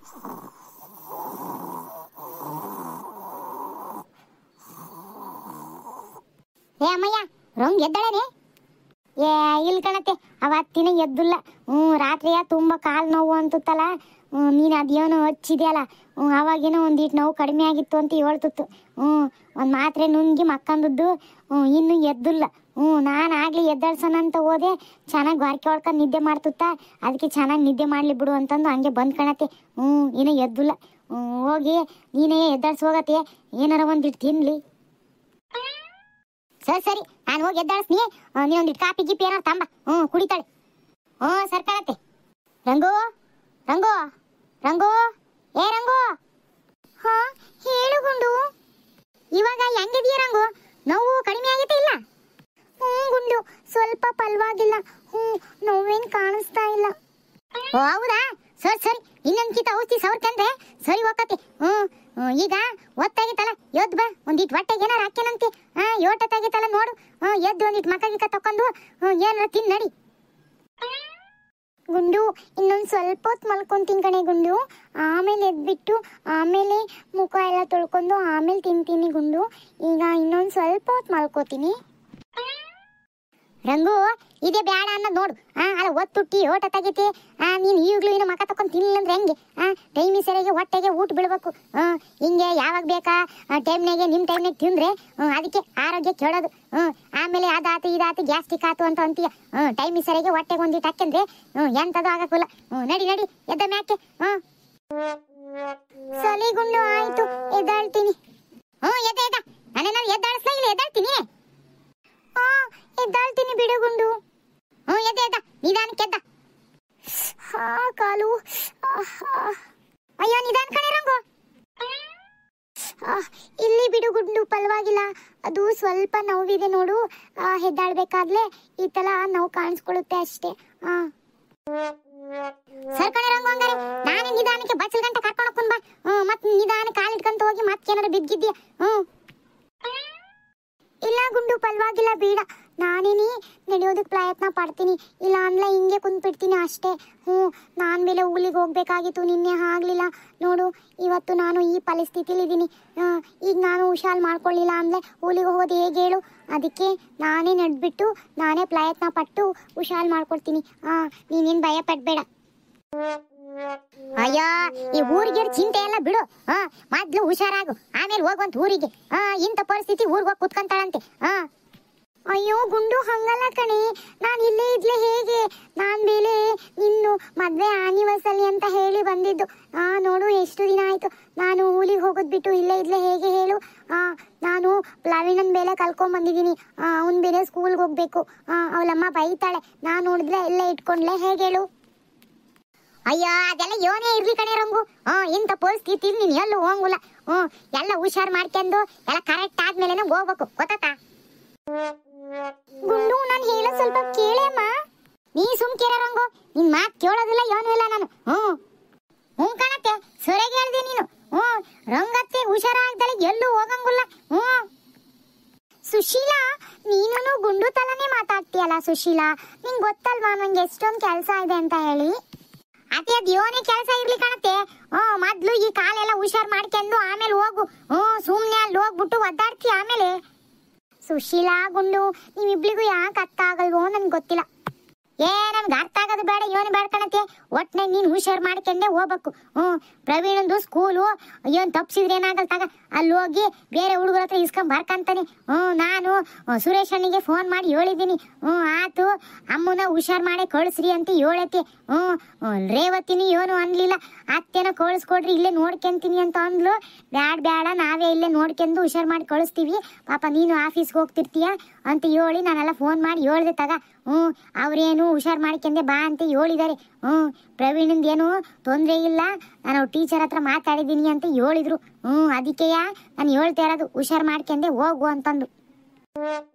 ಏ ಅಮ್ಮಯ್ಯ, ರಂಗ್ ಎದ್ದಾಳೆ? ಏ ಇಲ್ಲಿ ಕಣತೆ, ಅವತ್ತಿನ ಎದ್ದಿಲ್ಲ. ರಾತ್ರಿಯ ತುಂಬ ಕಾಲು ನೋವು ಅಂತತ್ತಲ್ಲ. ನೀನು ಅದೇನೋ ಹಚ್ಚಿದೆಯಲ್ಲ, ಅವಾಗೇನೋ ಒಂದಿಟ್ಟು ನೋವು ಕಡಿಮೆ ಆಗಿತ್ತು ಅಂತ ಹೇಳ್ತಿತ್ತು. ಒಂದು ಮಾತ್ರೆ ನುಂಗಿ ಮಕ್ಕಂದದ್ದು. ಇನ್ನೂ ಎದ್ದಿಲ್ಲ. ನಾನು ಆಗಲಿ ಎದ್ದಾಳ್ಸೋಣ ಅಂತ ಹೋದೆ. ಚೆನ್ನಾಗಿ ವಾರ್ಕೆ ಹೊಡ್ಕೊಂಡು ನಿದ್ದೆ ಮಾಡ್ತುತ್ತ. ಅದಕ್ಕೆ ಚೆನ್ನಾಗಿ ನಿದ್ದೆ ಮಾಡಲಿ ಬಿಡು ಅಂತಂದು ಹಂಗೆ ಬಂದು ಕಣತೆ. ಇನ್ನೂ ಎದ್ದಿಲ್ಲ. ಹೋಗಿ ನೀನೇ ಎದ್ದಾಳ್ಸಿ ಹೋಗತ್ತೆ, ಏನಾರ ಒಂದಿಟ್ಟು ತಿನ್ಲಿ. ಸರಿ ಸರಿ, ನಾನು ಹೋಗಿ ಎದ್ದಾಳ್ಸ್ನಿ. ನೀವೊಂದಿಟ್ಟು ಕಾಪಿ ಗಿಪಿ ಏನಾರು ತಂಬ, ಕುಡಿತಾಳೆ. ಸರಿ ಕಣತ್ತೆ. ರಂಗು ರಂಗು ರಂಗು, ಏ ರಂಗು. ಹಾ ಹೇಳು ಗುಂಡು. ಇವಾಗ ಹೆಂಗಿದೀಯ ರಂಗು? ನೋವು ಕಡಿಮೆ ಆಗೈತೆ ಇಲ್ಲ? ಗುಂಡು, ಸ್ವಲ್ಪ ಪಲ್ವಾಗಿಲ್ಲ. ನೋವೇನು ಕಾಣಿಸ್ತಾ ಇಲ್ಲ. ಓ ಹೌದಾ? ಸರಿ ಸರಿ, ಇನ್ನೊಂದು ಕಿತ ಔಷಧಿ ಸವರ್ಕಂದ್ರೆ ಸರಿ ಹೋಗತ್ತೆ. ಈಗ ಒತ್ತಾಗಿತ್ತಲ್ಲ, ಎದ್ದು ಬಾ. ಒಂದಿಟ್ಟು ಹೊಟ್ಟೆಗೆ ಏನಾರು ಹಾಕ್ಯನಂತೆ. ಯೋಟತ್ತಾಗಿತ್ತಲ್ಲ ನೋಡು. ಎದ್ದು ಒಂದಿಟ್ಟು ಮಕ್ಕ ಗಿಕ್ಕ ತಕೊಂಡು ಏನಾರ ತಿನ್ ನಡಿ. ಗುಂಡು, ಇನ್ನೊಂದು ಸ್ವಲ್ಪ ಹೊತ್ತು ಮಲ್ಕೊಂತೀನಿ ಕಣೆ ಗುಂಡು. ಆಮೇಲೆ ಎದ್ಬಿಟ್ಟು ಆಮೇಲೆ ಮುಖ ಎಲ್ಲ ತೊಳ್ಕೊಂಡು ಆಮೇಲೆ ತಿಂತೀನಿ ಗುಂಡು. ಈಗ ಇನ್ನೊಂದು ಸ್ವಲ್ಪ ಹೊತ್ತು ಮಲ್ಕೋತೀನಿ. ರಂಗು, ಇದೇ ಬೇಡ ಅನ್ನೋದು ನೋಡು. ಅಲ್ಲ ಒತ್ತುಟ್ಟಿ ಓಟ ತೆಗಿತಿ. ನೀನು ಈಗಲೂ ಇನ್ನು ಮಕ್ಕ ತಕೊಂಡು ತಿನ್ನಿಲ್ಲ ಅಂದ್ರೆ ಹೆಂಗೆ? ಟೈಮಿ ಸರಿಯಾಗಿ ಹೊಟ್ಟೆಗೆ ಊಟ ಬೀಳ್ಬೇಕು. ಹಿಂಗೆ ಯಾವಾಗ ಬೇಕಾ ಟೈಮ್ನಾಗೆ ನಿಮ್ಮ ಟೈಮ್ನಾಗ ತಿಂದರೆ ಅದಕ್ಕೆ ಆರೋಗ್ಯ ಕೆಡೋದು. ಆಮೇಲೆ ಅದಾತು ಇದಾತು ಗ್ಯಾಸ್ಟ್ರಿಕ್ ಆತು ಅಂತ ಅಂತೀಯ. ಟೈಮಿ ಸರಿಯಾಗಿ ಹೊಟ್ಟೆಗೆ ಒಂದಿಟ್ಟು ಹಾಕ್ಯಂದ್ರೆ ಎಂಥದ್ದು ಆಗಕ್ಕಿಲ್ಲ. ನಡಿ ನಡಿ, ಎದ್ದ ಮ್ಯಾಕೆ. ಸಲಿ ಗುಂಡು, ಆಯ್ತು, ಎದ್ದಾಳ್ತೀನಿ. ಎದ್ದ ಎದ್ದ, ನಾನೇನಾದ್ರು ಎದ್ದಾಳಿಸ್ಲಾ ಇಲ್ಲ? ಎದ್ದಾಳ್ತೀನಿ. ಎದ್ದಾಳ್ತೀನಿ ಬಿಡು ಗುಂಡು. ಎದ್ದ ಎದ್ದ, ನಿಧಾನಕ್ಕೆ ಎದ್ದ. ಕಾಲು. ಅಯ್ಯೋ ನಿಧಾನ ಕಣೆ ರಂಗು. ಇಲ್ಲಿ ಬಿಡು ಗುಂಡು, ಪರವಾಗಿಲ್ಲ. ಅದು ಸ್ವಲ್ಪ ನೋವಿದೆ ನೋಡು. ಎದ್ದಾಳ್ಬೇಕಾದ್ಲೆ ಈ ತರ ನೋವು ಕಾಣಿಸ್ಕೊಳ್ಳುತ್ತೆ ಅಷ್ಟೇ. ಸರ್ ಕಣೆ ರಂಗು, ಹಂಗಾರೆ ನಾನೇ ನಿಧಾನಕ್ಕೆ ಬಚ್ಚಲ್ ಗಂಟೆ ಕರ್ಕೊಂಡು ಹೋಗ್ಕೊಂಡ್ ಬಾ. ಮತ್ತೆ ನಿಧಾನ ಕಾಲಿಟ್ಕೊಂತ ಹೋಗಿ ಮತ್ತೇನಾರು ಬಿದ್ದಿದ್ಯಾ? ಇಲ್ಲ ಗುಂಡು, ಪರವಾಗಿಲ್ಲ, ಬೇಡ. ನಾನೇನೇ ನಡೆಯೋದಕ್ಕೆ ಪ್ರಯತ್ನ ಪಡ್ತೀನಿ. ಇಲ್ಲ ಅಂದ್ರೆ ಹಿಂಗೆ ಕುಂತ್ಬಿಡ್ತೀನಿ ಅಷ್ಟೇ. ನಾನು ಮೇಲೆ ಊರಿಗೆ ಹೋಗ್ಬೇಕಾಗಿತ್ತು, ನಿನ್ನೆ ಆಗಲಿಲ್ಲ ನೋಡು. ಇವತ್ತು ನಾನು ಈ ಪರಿಸ್ಥಿತಿಲಿದ್ದೀನಿ. ಈಗ ನಾನು ಹುಷಾರು ಮಾಡ್ಕೊಳ್ಳಿಲ್ಲ ಅಂದರೆ ಊರಿಗೆ ಹೋಗೋದು ಹೇಗೆ ಹೇಳು? ಅದಕ್ಕೆ ನಾನೇ ನಡೆದ್ಬಿಟ್ಟು ನಾನೇ ಪ್ರಯತ್ನ ಪಟ್ಟು ಹುಷಾರು ಮಾಡ್ಕೊಡ್ತೀನಿ. ನೀನೇನು ಭಯ ಪಡಬೇಡ. ಅಯ್ಯೋ, ಈ ಊರಿಗೆ ಚಿಂತೆ ಎಲ್ಲ ಬಿಡು. ಮೊದ್ಲು ಹುಷಾರಾಗು, ಆಮೇಲೆ ಹೋಗುವಂತ ಊರಿಗೆ. ಇಂಥ ಪರಿಸ್ಥಿತಿ ಊರಿಗೆ ಹೋಗಿ ಕುತ್ಕೊಂತಾಳಂತೆ. ಅಯ್ಯೋ ಗುಂಡು, ಹಂಗಲ್ಲ ಕಣೆ. ನಾನು ಇಲ್ಲೇ ಇದ್ಲೆ ಹೇಗೆ? ನಾನು ಬೇರೆ ಇನ್ನು ಮದುವೆ ಆನಿವರ್ಸರಿ ಅಂತ ಹೇಳಿ ಬಂದಿದ್ದು. ನೋಡು, ಎಷ್ಟು ದಿನ ಆಯ್ತು. ನಾನು ಊರಿಗೆ ಹೋಗೋದು ಬಿಟ್ಟು ಇಲ್ಲೇ ಇದ್ಲೆ ಹೇಗೆ ಹೇಳು? ನಾನು ಪ್ಲಾವಿನನ್ ಬೇರೆ ಕಲ್ಕೊಂಡ್ಬಂದಿದ್ದೀನಿ. ಅವನು ಬೇರೆ ಸ್ಕೂಲ್ಗೆ ಹೋಗ್ಬೇಕು. ಅವಳಮ್ಮ ಬೈತಾಳೆ. ನಾನು ನೋಡಿದ್ರೆ ಇಲ್ಲೇ ಇಟ್ಕೊಂಡ್ಲೆ ಹೇಗೆ ಹೇಳು? ಅಯ್ಯೋ, ಅದೆಲ್ಲ ಯೋನೇ ಇರ್ಲಿ ಕಣೆ ರಂಗು. ಇಂಥ ಪರಿಸ್ಥಿತಿ ನೀನು ಎಲ್ಲೂ ಹೋಗಂಗಿಲ್ಲ. ಎಲ್ಲ ಹುಷಾರು ಮಾಡ್ಕೊಂಡು ಎಲ್ಲ ಕರೆಕ್ಟ್ ಆದ್ಮೇಲೆ ಹೋಗ್ಬೇಕು, ಗೊತ್ತಾ? ಗುಂಡು, ನಾನು ಹೇಳೋ ಸ್ವಲ್ಪ ಕೇಳೇಮ್ಮ. ನೀ ಸುಮ್ಕೇರ ರಂಗು, ನಿನ್ ಮಾತು ಕೇಳೋದಿಲ್ಲ ಏನೂ ಇಲ್ಲ ನಾನು. ಕಣತ್ತೆ, ಸರಿಯಾಗಿ ಹೇಳ್ದೆ ನೀನು. ರಂಗತ್ತೆ ಹುಷಾರಾಗ್ದಲೆ ಎಲ್ಲೂ ಹೋಗಂಗಿಲ್ಲ. ಸುಶೀಲಾ, ನೀನು ಗುಂಡು ತಲನೇ ಮಾತಾಡ್ತೀಯಲ್ಲ ಸುಶೀಲಾ. ನಿಂಗೆ ಗೊತ್ತಲ್ವಾ ನಂಗೆ ಎಷ್ಟೊಂದು ಕೆಲಸ ಇದೆ ಅಂತ ಹೇಳಿ? ಅದೇ ಅದು ಯೋನೇ ಕೆಲಸ ಇರ್ಲಿ ಕಣತ್ತೆ. ಮೊದ್ಲು ಈ ಕಾಲೆಲ್ಲ ಹುಷಾರು ಮಾಡ್ಕೊಂಡು ಆಮೇಲೆ ಹೋಗು. ಸುಮ್ಮನೆ ಅಲ್ಲಿ ಹೋಗ್ಬಿಟ್ಟು ಒದ್ದಾಡ್ತೀಯ ಆಮೇಲೆ. ಸುಶೀಲಾ, ಗುಂಡು, ನೀವಿಬ್ಳಿಗೂ ಯಾಕೆ ಅರ್ಥ ಆಗಲ್ವೋ ನನ್ಗೆ ಗೊತ್ತಿಲ್ಲ. ನನ್ಗೆ ಅರ್ಥ ಆಗೋದು ಬೇಡ, ಯೋನು ಬೇಡ ಕಣತ್ತೆ. ಒಟ್ನಾಗ ನೀನು ಹುಷಾರು ಮಾಡ್ಕೊಂಡೆ ಹೋಗ್ಬೇಕು. ಪ್ರವೀಣಂದು ಸ್ಕೂಲು ಏನು ತಪ್ಪಿಸಿದ್ರೆ ಏನಾಗಲ್ ತಗ. ಅಲ್ಲಿ ಹೋಗಿ ಬೇರೆ ಹುಡುಗರ ಹತ್ರ ಇಸ್ಕೊಂಡ್ ಬರ್ಕಂತಾನೆ. ನಾನು ಸುರೇಶ್ ಅಣ್ಣಿಗೆ ಫೋನ್ ಮಾಡಿ ಹೇಳಿದ್ದೀನಿ. ಆತು, ಅಮ್ಮನ ಹುಷಾರು ಮಾಡಿ ಕಳಿಸ್ರಿ ಅಂತ ಹೇಳತ್ತೆ. ರೇವತಿನಿ ಏನು ಅನ್ಲಿಲ್ಲ. ಅತ್ತೆನ ಕಳಿಸ್ಕೊಡ್ರಿ, ಇಲ್ಲೇ ನೋಡ್ಕೊಂತೀನಿ ಅಂತ ಅಂದ್ಲು. ಬ್ಯಾಡ ಬೇಡ, ನಾವೇ ಇಲ್ಲೇ ನೋಡ್ಕೊಂಡು ಹುಷಾರು ಮಾಡಿ ಕಳಿಸ್ತೀವಿ. ಪಾಪ ನೀನು ಆಫೀಸ್ಗೆ ಹೋಗ್ತಿರ್ತೀಯ ಅಂತ ಹೇಳಿ ನಾನೆಲ್ಲ ಫೋನ್ ಮಾಡಿ ಹೇಳ್ದೆ ತಗ. ಅವ್ರೇನು ಹುಷಾರು ಮಾಡ್ಕೊಂಡೆ ಬಾ ಅಂತ ಹೇಳಿದ್ದಾರೆ. ಪ್ರವೀಣಂದೇನು ತೊಂದರೆ ಇಲ್ಲ, ನಾನು ಟೀಚರ್ ಹತ್ರ ಮಾತಾಡಿದ್ದೀನಿ ಅಂತ ಹೇಳಿದ್ರು. ಅದಕ್ಕೆಯ ನಾನು ಹೇಳ್ತಾ ಇರೋದು, ಹುಷಾರು ಮಾಡ್ಕೊಂಡೆ ಹೋಗು ಅಂತಂದು.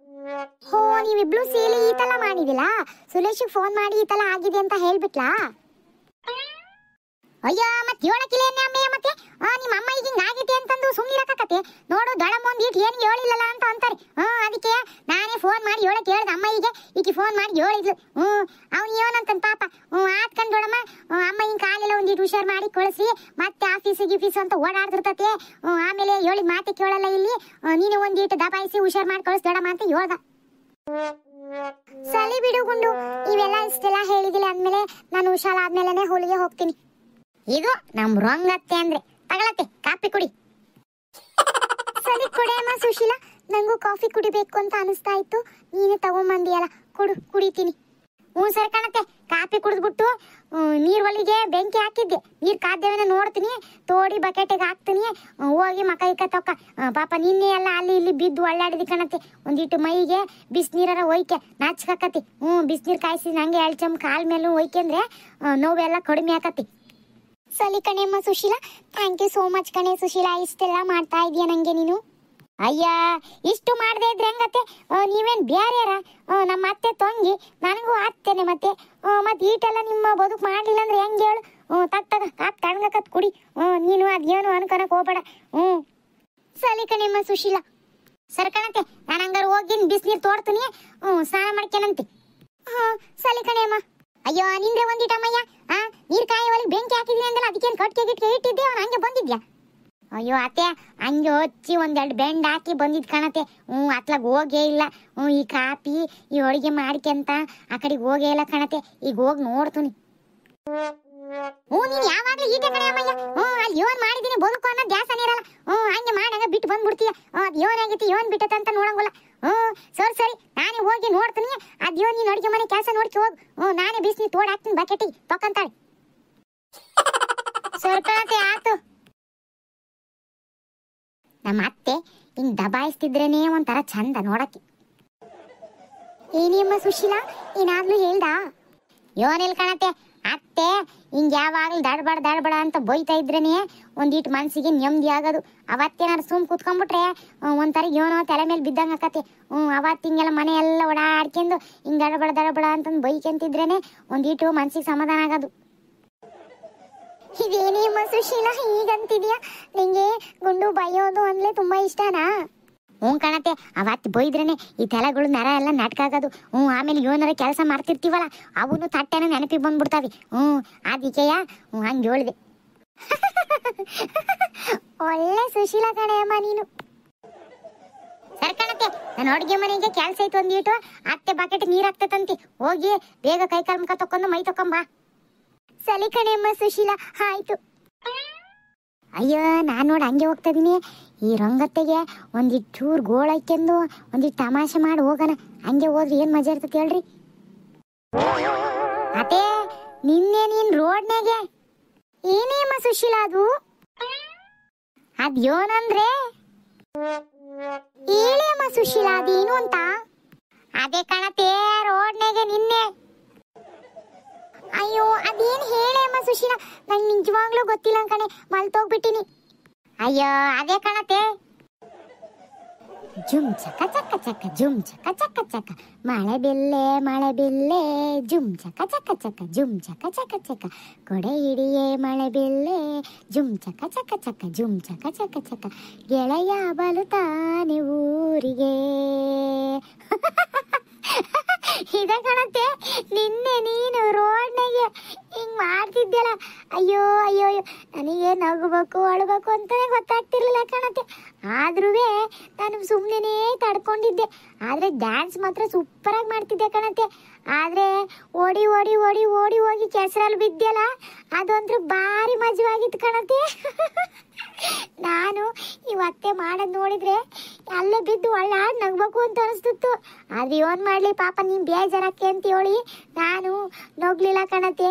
ನೀವಿಬ್ಳು ಸೇರಿ ಈ ತರ ಮಾಡಿದಿಲ್ಲ? ಸುರೇಶ್ ಫೋನ್ ಮಾಡಿ ಈ ತರ ಆಗಿದೆ ಅಂತ ಹೇಳ್ಬಿಟ್ಲಾ? ಅಯ್ಯೋ, ಮತ್ತೆ ಹೇಳಕ್ಕಿಲ್ಲ ಅಮ್ಮಯ್ಯ. ಮತ್ತೆ ನಿಮ್ಮ ಅಮ್ಮ ಈಗ ಹಿಂಗಾಗೈತೆ ಅಂತಂದು ಸುಮ್ಮನಿರಕತ್ತೆ ನೋಡು. ದೊಡಮ್ಮ ಒಂದ್ ಇಟ್ಟು ಏನು ಹೇಳಿಲ್ಲಲ್ಲ ಅಂತ ಅಂತಾರೆ. ಅದಕ್ಕೆ ನಾನೇ ಫೋನ್ ಮಾಡಿ ಹೇಳಕ್ ಹೇಳ್ದ ಅಮ್ಮ ಈಕೆ ಫೋನ್ ಮಾಡಿ ಹೇಳಿದ್ಲು. ಅವ್ನು ಏನಂತನ್ ಪಾಪ ಆತ್ಕೊಂಡೋಡಮ್ಮ ಅಮ್ಮ ಹಿಂಗ್ ಕಾಲೆಲ್ಲ ಒಂದಿಟ್ಟು ಹುಷಾರ್ ಮಾಡಿ ಕಳಿಸಿ ಮತ್ತೆ ಆಫೀಸ್ ಅಂತ ಓಡಾಡ್ತಿರ್ತತೆ. ಆಮೇಲೆ ಹೇಳಿದ ಮಾತೆ ಕೇಳಲ್ಲ ಇಲ್ಲಿ, ನೀನು ಒಂದಿಟ್ಟು ದಬಾಯಿಸಿ ಹುಷಾರ್ ಮಾಡಿ ಕಳಿಸ್ದೋಡಮ್ಮ ಅಂತ ಹೇಳ್ದ. ಸಲಿ ಬಿಡುಗುಂಡು, ಇವೆಲ್ಲ ಇಷ್ಟೆಲ್ಲ ಹೇಳಿದಿಲ್ಲ ಅಂದ್ಮೇಲೆ ನಾನು ಹುಷಾರಾದ್ಮೇಲೆ ಹೋಳಿಗೆ ಹೋಗ್ತೀನಿ. ಇದು ನಮ್ ರಂಗತ್ತೆ ಅಂದ್ರೆ ತಗಳತ್ತೆ, ಕಾಫಿ ಕುಡಿ. ಸರಿ ಕುಡಿಯಮ್ಮ ಸುಶೀಲಾ, ನಂಗೂ ಕಾಫಿ ಕುಡಿಬೇಕು ಅಂತ ಅನಿಸ್ತಾ ಇತ್ತು, ನೀನೇ ತಗೊಂಬಂದಿಯಲ್ಲ, ಕುಡಿತೀನಿ. ಸರಿ ಕಣತ್ತೆ, ಕಾಫಿ ಕುಡಿದ್ಬಿಟ್ಟು ನೀರ್ ಒಲಿಗೆ ಬೆಂಕಿ ಹಾಕಿದ್ದೆ, ನೀರ್ ಕಾದ್ದೇವನ ನೋಡ್ತೀನಿ, ತೋಡಿ ಬಕೆಟಿಗೆ ಹಾಕ್ತೀನಿ, ಹೋಗಿ ಮಕ ಇಕ್ಕ ತೊಕ್ಕ. ಪಾಪ ನಿನ್ನೆ ಎಲ್ಲ ಅಲ್ಲಿ ಇಲ್ಲಿ ಬಿದ್ದು ಒಳ್ಳಾಡಿದಿ ಕಣತ್ತೆ, ಒಂದಿಟ್ಟು ಮೈಗೆ ಬಿಸಿನೀರ ಒಯ್ಕೆ ನಾಚ್ಕತಿ. ಬಿಸಿನೀರ್ ಕಾಯಿಸಿ ನಂಗೆ 2 ಚಮ್ ಕಾಲ್ ಮೇಲೂ ಒಯ್ಕೆಂದ್ರೆ ನೋವೆಲ್ಲ ಕಡಿಮೆ ಆಕತಿ. ಸಲಿ ಕಣೆಮ್ಮ Sushila, thank you so much ಕಣೆ ಸುಶೀಲಾ, ಇಷ್ಟೆಲ್ಲ ಮಾಡ್ತಾ ಇದೀಯ ನಂಗೆ ನೀನು. ಅಯ್ಯ, ಇಷ್ಟು ಮಾಡದೆ ಇದ್ರೆ ಹೆಂಗತ್ತೆ, ನೀವೇನ್ ಬ್ಯಾರ್ಯಾರ? ನಮ್ಮ ಅತ್ತೆ ತೊಂಗಿ, ನನಗೂ ಅತ್ತೇನೆ ಮತ್ತೆ ಈಟೆಲ್ಲ ನಿಮ್ಮ ಬದುಕು ಮಾಡ್ಲಿಲ್ಲ ಅಂದ್ರೆ ಹೆಂಗೆ ಹೇಳು? ತಗ ಕಾಪ್ ತಣ್ಣಗತ್ ಕುಡಿ, ನೀನು ಅದೇನು ಅನ್ಕೊಳಕ್ ಹೋಗ್ಬೇಡ. ಸಲಿ ಕಣೆಮ್ಮ ಸುಶೀಲಾ. ಸರಿ ಕಣತ್ತೆ, ನಾನು ಹಂಗಾರ ಹೋಗಿ ಬಿಸಿನೀರು ತೋಡ್ತೀನಿ, ಸ್ನಾನ ಮಾಡ್ಕೇನಂತೆ. ಸಲಿ ಕಣೆಯಮ್ಮ. ಅಯ್ಯೋ ನಿಂದ್ರೆ ಒಂದಿಟ್ಟಮ್ಮಯ್ಯ, ನೀರ್ ಕಾಯಿ ಒಳಗೆ ಬೆಂಕಿ ಹಾಕಿದ್ವಿ ಅಂದಲ್ಲ, ಅದಕ್ಕೇನು ಕಟ್ಕೆ ಗಿಟ್ಕೆ ಇಟ್ಟಿದ್ದೆ, ಅವ್ನು ಹಂಗೆ ಬಂದಿದ್ಯಾ? ಅಯ್ಯೋ ಅತ್ತೆ, ಹಂಗೆ ಹಚ್ಚಿ 1-2 ಬೆಂಡ್ ಹಾಕಿ ಬಂದಿದ್ ಕಣತೆ. ಅತ್ಲಾಗ ಹೋಗೇ ಇಲ್ಲ. ಈ ಕಾಪಿ ಈ ಹೋಳಿಗೆ ಮಾಡ್ಕೆಂತ ಆ ಕಡೆಗೆ ಹೋಗೇ ಇಲ್ಲ ಕಣತೆ. ಈಗ ಹೋಗಿ ನೋಡ್ತೀನಿ. ನೀನ್ ಯಾವಾಗ್ಲೂ ಈಟೆ ಕಣೆ ಅಮ್ಮಯ್ಯ. ಅಲ್ಲಿ ಯೋನ್ ಮಾಡಿದೀನಿ ಬದುಕು ಅನ್ನೋ ದ್ಯಾಸನೇ ಇರಲ್ಲ. ಹಂಗೆ ಮಾಡಂಗ ಬಿಟ್ಟು ಬಂದ್ಬಿಡ್ತೀಯ. ಅದ್ ಯೋನಾಗೈತಿ ಯೋನ್ ಬಿಟ್ಟತ ಅಂತ ನೋಡಂಗಿಲ್ಲ. ಸರಿ ನಾನೇ ಹೋಗಿ ನೋಡ್ತೀನಿ. ಅದ್ಯೋ ನೀನ್ ಅಡುಗೆ ಮನೆ ಕೆಲಸ ನೋಡ್ಕೊ ಹೋಗು. ನಾನೇ ಬಿಸಿ ತೋಡ್ ಹಾಕ್ತೀನಿ ಬಕೆಟಿಗೆ ತೊಕ್ಕಂತಾಳೆ. ಸರ್ಕಳತೆ ಆತು. ನಮ್ಮ ಅತ್ತೆ ಹಿಂಗ್ ದಬಾಯಿಸ್ತಿದ್ರೇನೆ ಒಂಥರ ಚಂದ ನೋಡಕ್ಕೆ. ಏನಿಯಮ್ಮ ಸುಶೀಲಾ, ಏನಾಗ್ಲೂ ಹೇಳ್ದ? ಯೋನಿಲ್ ಕಣತೆ, ಅತ್ತೆ ಹಿಂಗ್ ಯಾವಾಗ್ಲೂ ದಡ್ಬಡ ಅಂತ ಬೈತಾ ಇದ್ರೇನೆ ಒಂದಿಟ್ಟು ಮನ್ಸಿಗೆ ನೆಮ್ಮದಿ ಆಗೋದು. ಅವತ್ತೇನಾರು ಸುಮ್ ಕೂತ್ಕೊಂಡ್ಬಿಟ್ರೆ ಒಂಥರ ಏನೋ ತಲೆ ಮೇಲೆ ಬಿದ್ದಂಗ ಆಕತಿ. ಅವತ್ತು ಹಿಂಗೆಲ್ಲ ಮನೆ ಎಲ್ಲ ಓಡಾಡ್ಕೊಂಡು ಹಿಂಗ್ ದಡಬಡ ಅಂತಂದು ಬೈಕಂತಿದ್ರೇನೆ ಒಂದಿಟ್ಟು ಮನ್ಸಿಗೆ ಸಮಾಧಾನ ಆಗೋದು. ಇದೇನೇಮ್ಮ ಸುಶೀಲಾ ಹೀಗಂತಿದ್ಯಾ? ನಿಂಗೆ ಗುಂಡು ಬೈಯೋದು ಅಂದ್ಲೆ ತುಂಬಾ ಇಷ್ಟನಾ? ಕಣತೆ, ಅವತ್ತು ಬೈದ್ರೇನೆ ಈ ತಲೆಗಳು ನರ ಎಲ್ಲ ನಾಟಕಾಗೋದು. ಆಮೇಲೆ ಏನಾರ ಕೆಲಸ ಮಾಡ್ತಿರ್ತೀವಲ್ಲ, ಅವನು ತಟ್ಟೆನ ನೆನಪಿಗೆ ಬಂದ್ಬಿಡ್ತಾವೆ. ಅದಕ್ಕೆಯ ಹಂಗೆ ಹೇಳಿದೆ. ಒಳ್ಳೆ ಸುಶೀಲಾ ಕಣೆಯಮ್ಮ ನೀನು. ಸರಿ ಕಣತೆ, ನಾನು ಅಡುಗೆ ಮನೆಗೆ ಕೆಲಸ ಐತೆ ಒಂದಿಟ್ಟು. ಅತ್ತೆ ಬಕೆಟ್ ನೀರ್ ಹಾಕ್ತಂತಿ, ಹೋಗಿ ಬೇಗ ಕೈ ಕಾಲು ಮುಖ ತಕೊಂಡು ಮೈ ತಕೊಂಬಾ. ಸಲಿ ಕಣೆಯಮ್ಮ ಸುಶೀಲಾ, ಆಯ್ತು. ಅಯ್ಯೋ, ನಾನು ನೋಡಿ ಹಂಗೆ ಹೋಗ್ತಾ ಇದೀನಿ. ಈ ರಂಗತ್ತೆಗೆ ಒಂದಿಟ್ಟು ಚೂರು ಗೋಳು ಹಾಕ್ಯಂದು ಒಂದಿಟ್ಟು ತಮಾಷೆ ಮಾಡಿ ಹೋಗೋಣ. ಹಂಗೆ ಹೋದ್ರೆ ಏನ್ ಮಜಾ ಇರ್ತದೆ ಹೇಳ್ರಿ. ಅದೇ ನಿನ್ನೆ ನೀನ್ ರೋಡ್ನಾಗೆ ಏನೇಮ್ಮ ಸುಶೀಲಾ ಅದು? ಅದೇನಂದ್ರೆ ಹೇಳಿ ಅಮ್ಮ ಸುಶೀಲಾ, ಅದೇನು ಅಂತ? ಅದೇ ಕಣತೆ, ರೋಡ್ನಾಗೆ ನಿನ್ನೆ. ಅಯ್ಯೋ, ಅದೇನು ಹೇಳಿ ಅಮ್ಮ ಸುಶೀಲಾ, ನಂಗೆ ನಿಜವಾಗ್ಲೂ ಗೊತ್ತಿಲ್ಲ ಕಣೆ, ಮಲ್ತೋಗ್ಬಿಟ್ಟಿನಿ. ಅಯ್ಯೋ ಅದೇ ಕಣತೆ. ಜುಮ್ ಚಕ ಚಕ ಚಕ ಜುಮ್ ಚಕ ಚಕ ಚಕ ಮಳೆ ಬಿಲ್ಲೆ ಜುಮ್ ಚಕ ಚಕ ಚಕ ಜುಮ್ ಚಕ ಚಕ ಚಕ ಕೊಡೆ ಹಿಡಿಯೇ ಮಳೆ ಬಿಲ್ಲೆ ಜುಮ್ ಚಕ ಚಕ ಚಕ ಜುಮ್ ಚಕ ಚಕ ಚಕ ಗೆಳೆಯ ಬಲುತ್ತಾನೆ ಊರಿಗೆ. ಇದ ಕಣತೆ, ನಿನ್ನೆ ನೀನು ರೋಡ್ನಾಗೆ ಹಿಂಗ್ ಮಾಡ್ತಿದ್ದೆಲ್ಲ. ಅಯ್ಯೋ ಅಯ್ಯೋ ಅಯ್ಯೋ, ನನಗೆ ನಗಬೇಕು ಅಳಬೇಕು ಅಂತಾನೆ ಗೊತ್ತಾಗ್ತಿರ್ಲಿಲ್ಲ ಕಣತೆ. ಆದ್ರೂ ನಾನು ಸುಮ್ಮನೆ ತಡ್ಕೊಂಡಿದ್ದೆ. ಆದ್ರೆ ಡ್ಯಾನ್ಸ್ ಮಾತ್ರ ಸೂಪರ್ ಆಗಿ ಮಾಡ್ತಿದ್ದೆ ಕಣತೆ. ಆದ್ರೆ ಓಡಿ ಓಡಿ ಓಡಿ ಓಡಿ ಹೋಗಿ ಕೆಸರಲ್ಲಿ ಬಿದ್ದೆಲ್ಲ, ಅದಂತೂ ಭಾರಿ ಮಜವಾಗಿತ್ತು ಕಣತೆ. ನಾನು ಇವತ್ತೆ ಮಾಡೋದು ನೋಡಿದ್ರೆ ಅಲ್ಲೇ ಬಿದ್ದು ಒಳ್ಳಾಡ್ ನಗ್ಬೇಕು ಅಂತ ಅನಿಸ್ತಿತ್ತು. ಆದ್ರೆ ಏನ್ ಮಾಡ್ಲಿ ಪಾಪ, ನೀನ್ ಬೇಜಾರಕ್ಕೆ ಅಂತ ಹೇಳಿ ನಾನು ನಗ್ಲಿಲ್ಲ ಕಣತೆ.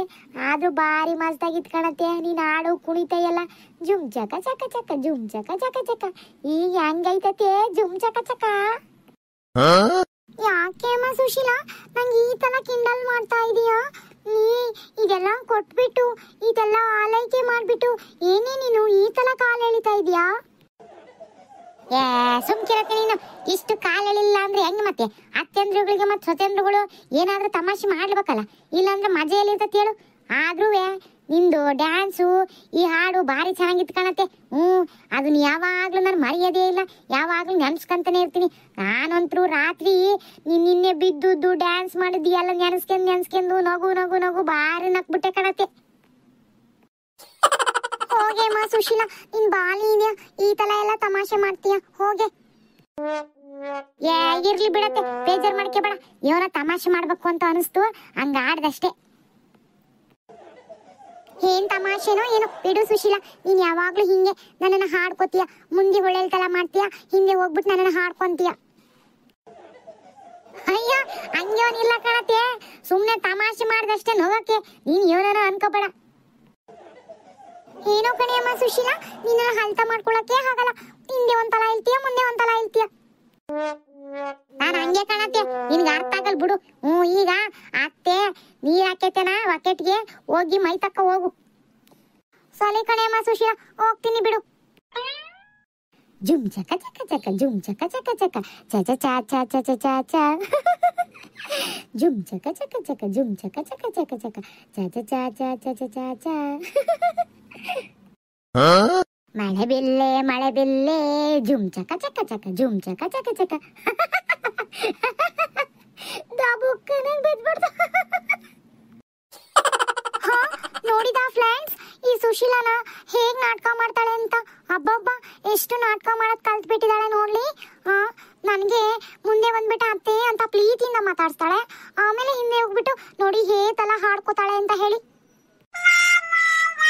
ಆದ್ರೂ ಭಾರಿ ಮಸ್ತಾಗಿತ್ತು ಕಣತೆ. ನೀನ್ ಹಾಡು ಕುಣಿತ ಎಲ್ಲ ಜುಮ್ ಚಕ ಚಕ ಚಕ ಜುಮ್ ಚಕ ಚಕ ಚಕ. ಈಗ ಹೆಂಗೈತತೆ ಜುಮ್ ಚಕ ಚಕ? ಯಾಕೆ ಅಮ್ಮ ಸುಶೀಲಾ ನಂಗೆ ಈ ತರ ಕಿಂಡಲ್ ಮಾಡ್ತಾ ಇದೀಯಾ? ನೀ ಇದೆಲ್ಲ ಕೊಟ್ಬಿಟ್ಟು ಇದೆಲ್ಲ ಆಲೈಕೆ ಮಾಡ್ಬಿಟ್ಟು ಏನೇ ನೀನು ಈ ತರ ಕಾಲ್ ಎಳಿತಾ ಇದೀಯಾ? ಸುಮ್ಕಿರತ್ತೆ ನೀನು. ಇಷ್ಟು ಕಾಲ್ ಎಳಿಲ್ಲ ಅಂದ್ರೆ ಹೆಂಗ್ ಮತ್ತೆ? ಅತ್ತೆಂದ್ರುಗಳಿಗೆ ಮತ್ತೆ ಸ್ವತಂತ್ರಗಳು ಏನಾದ್ರೂ ತಮಾಷೆ ಮಾಡ್ಬೇಕಲ್ಲ, ಇಲ್ಲಾಂದ್ರೆ ಮಜಾ ಎಲ್ಲಿರ್ತತಿ ಹೇಳು? ಆದ್ರೂ ನಿಂದು ಡ್ಯಾನ್ಸು ಈ ಹಾಡು ಭಾರಿ ಚೆನ್ನಾಗಿತ್ತು ಕಣತೆ. ಅದನ್ನ ಯಾವಾಗ್ಲೂ ನಾನು ಮರೆಯೋದೇ ಇಲ್ಲ, ಯಾವಾಗ್ಲೂ ನೆನ್ಸ್ಕೊಂತಾನೆ ಇರ್ತೀನಿ. ನಾನಂತರೂ ರಾತ್ರಿ ನಿನ್ನೆ ಬಿದ್ದುದ್ದು ಡ್ಯಾನ್ಸ್ ಮಾಡಿದ್ದು ಎಲ್ಲ ನೆನ್ಸ್ಕೊಂಡು ನಗು ನಗು ನಗು ಬಾರಿ ನಕ್ಬಿಟ್ಟೆ ಕಣತೆ. ಹೋಗೆ ಮಾ ಸುಶೀಲಾ, ನಿನ್ ಬಾಲಿ ಇದೆಯಾ, ಈ ತರ ಎಲ್ಲ ತಮಾಷೆ ಮಾಡ್ತೀಯ ಹೋಗೆ. ಇರ್ಲಿ ಬಿಡತ್ತೆ, ಬೇಜಾರ್ ಮಾಡ್ಕೆ ಬೇಡ. ಏನೋ ತಮಾಷೆ ಮಾಡ್ಬೇಕು ಅಂತ ಅನಿಸ್ತು, ಹಂಗ ಆಡ್ದಷ್ಟೇ. ಏನ್ ತಮಾಷೆನೋ ಏನೋ ಬಿಡು ಸುಶೀಲಾ, ನೀನ್ ಯಾವಾಗ್ಲೂ ಹಿಂಗೆ ನನ್ನನ್ನ ಹಾಡ್ಕೋತೀಯ, ಮುಂದೆ ಹೊಳೆಲ್ತಲ ಮಾಡ್ತೀಯ, ಹಿಂದೆ ಹೋಗ್ಬಿಟ್ಟು ನನ್ನನ್ನ ಹಾಡ್ಕೊಂತೀಯ. ಅಯ್ಯ ಹಂಗೇನಿಲ್ಲ ಕಣತೆ, ಸುಮ್ನೆ ತಮಾಷೆ ಮಾಡ್ದಷ್ಟೇ ನೋಗಕ್ಕೆ, ನೀನ್ ಏನಾರ ಅನ್ಕೋಬೇಡ. ಏನೋ ಕಣೆಯಮ್ಮ ಸುಶೀಲಾ, ನಿನ್ನ ಹಲ್ತ ಮಾಡ್ಕೊಳಕ್ಕೆ ಆಗಲ್ಲ, ಹಿಂದೆ ಒಂದ್ಸಲ ಹೇಳ್ತೀಯ ಮುಂದೆ ಒಂದ್ಸಲ ಹೇಳ್ತೀಯ. ನಾನು ಹಂಗೆ ಕಾಣತ್ತೆ, ನಿನ್ಗೆ ಅರ್ಥ ಆಗಲ್ ಬಿಡು. ಈಗ ಅತ್ತೆ ನೀರ್ ಹಾಕೈತೆನ ಬಕೆಟ್ಗೆ, ಹೋಗಿ ಮೈ ತಕ್ಕ ಹೋಗು. ಸರಿ ಕಣೆಯಮ್ಮ ಸುಶೀಲಾ, ಹೋಗ್ತೀನಿ ಬಿಡು. ಜುಮ್ ಚಕ ಚಕ ಚಕ ಜುಮ್ ಚಕ ಚಕ ಚಕ ಚ ಚ ಚ ಚ ಚ ಚ ಚ ಜುಮ್ ಚಕ ಚಕ ಚಕ ಜುಮ್ ಚಕ ಚಕ ಚಕ ಚಕ ಚ ಚ ಚ ಚ ಚ ಚ ಚ. ಮಳೆ ಬಿಲ್ಲೆ ಜುಮ್ ಚಕ ಚಕ ಚಕ ಜುಮ್ ಚಕ ಚಕ ಚಕ. ನೋಡಿದ ಫ್ರೆಂಡ್ಸ್, ಈ ಸುಶೀಲಾನ ಹೇಗ್ ನಾಟಕ ಮಾಡ್ತಾಳೆ ಅಂತ. ಹಬ್ಬಬ್ಬ ಎಷ್ಟು ನಾಟಕ ಮಾಡೋದ್ ಕಲ್ತ್ ಬಿಟ್ಟಿದ್ದಾಳೆ ನೋಡ್ಲಿ. ನನ್ಗೆ ಮುಂದೆ ಬಂದ್ಬಿಟ್ಟು ಅತ್ತೆ ಅಂತ ಪ್ರೀತಿಯಿಂದ ಮಾತಾಡ್ಸ್ತಾಳೆ, ಆಮೇಲೆ ಹಿಂದೆ ಹೋಗ್ಬಿಟ್ಟು ನೋಡಿ ಹೇತಲ್ಲ ಹಾಡ್ಕೋತಾಳೆ ಅಂತ ಹೇಳಿ.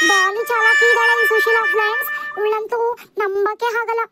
ಬಾಲಿ ಚಾಲಾಕಿ ಇದ್ದಾಳೆ ಈ ಸುಶೀಲಾ ಫ್ರೆಂಡ್ಸ್, ಇವಳಂತೂ ನಂಬಕ್ಕೆ ಆಗಲ್ಲ.